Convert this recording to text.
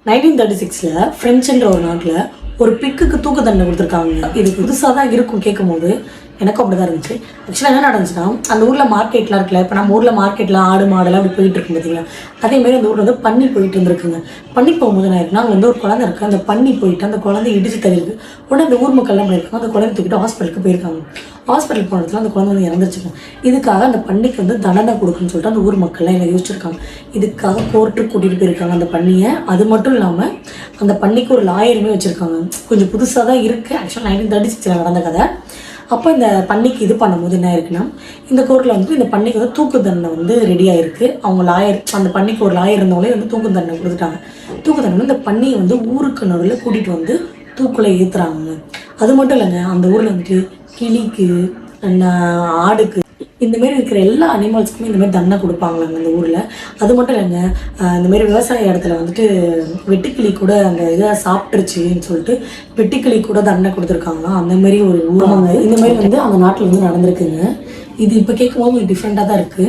1936 பிரெஞ்சுன்ற ஒரு நாட்டில் ஒரு பிக்குக்கு தூக்கு தண்டனை கொடுத்துருக்காங்க. இது புதுசாக தான் இருக்கும் கேட்கும்போது, எனக்கும் அப்படி தான் இருந்துச்சு. ஆக்சுவலாக என்ன நடந்துச்சுன்னா, அந்த ஊரில் மார்க்கெட்லாம் இருக்குல்ல, இப்போ நம்ம ஊரில் மார்க்கெட்டில் ஆடு மாடெல்லாம் அப்படி போயிட்டு இருக்கும் பார்த்தீங்களா, அதேமாதிரி அந்த ஊரில் வந்து பன்னி போயிட்டு இருந்துருக்குங்க. பன்னி போகும்போது என்ன இருக்குன்னா, அங்கே வந்து ஒரு குழந்தை இருக்குது, அந்த பன்னி போயிட்டு அந்த குழந்தை இடிச்சு தள்ளிருக்கு. உடனே அந்த ஊர் மக்கள்லாம் பண்ணியிருக்காங்க, அந்த குழந்தை தூக்கிட்டு ஹாஸ்பிட்டலுக்கு போயிருக்காங்க. ஹாஸ்பிட்டல் போனதுல அந்த குழந்தை வந்து இறந்துருச்சுங்க. இதுக்காக அந்த பன்னிக்கு வந்து தண்டனை கொடுக்குன்னு சொல்லிட்டு அந்த ஊர் மக்கள்லாம் எல்லாம் யோசிச்சிருக்காங்க. இதுக்காக கோர்ட்டுக்கு கூட்டிகிட்டு போயிருக்காங்க அந்த பன்னியை. அது மட்டும் இல்லாமல் அந்த பன்னிக்கு ஒரு லாயருமே வச்சுருக்காங்க. கொஞ்சம் புதுசாக தான் இருக்குது. ஆக்சுவலாக 1936 நடந்த கதை. அப்போ இந்த பன்னிக்கு இது பண்ணும்போது என்ன இருக்குன்னா, இந்த கோர்ட்டில் வந்து இந்த பன்னிக்கு வந்து தூக்கு தண்டனை வந்து ரெடியாக இருக்குது. அவங்க லாயர், அந்த பன்னிக்கு ஒரு லாயர் இருந்தவங்களே வந்து தூக்கு தண்டனை கொடுத்துட்டாங்க. தூக்கு தண்டனை இந்த பன்னியை வந்து ஊருக்கு நடுவில் கூட்டிகிட்டு வந்து தூக்குள்ள ஏற்றுறாங்க. அது மட்டும் இல்லைங்க, அந்த ஊரில் வந்துட்டு கிளிக்கு, ஆடுக்கு, இந்தமாரி இருக்கிற எல்லா அனிமல்ஸுக்குமே இந்தமாரி தண்டனை கொடுப்பாங்களாங்க அந்த ஊரில். அது மட்டும் இல்லைங்க, இந்தமாரி விவசாய இடத்துல வந்துட்டு வெட்டுக்கிளி கூட அந்த இதை சாப்பிட்டுருச்சுன்னு சொல்லிட்டு வெட்டுக்கிளி கூட தண்டனை கொடுத்துருக்காங்களாம். அந்தமாரி ஒரு ஊராங்க இந்தமாரி வந்து அந்த நாட்டில் வந்து நடந்திருக்குங்க. இது இப்போ கேட்கும்போது டிஃப்ரெண்ட்டாக தான் இருக்குது.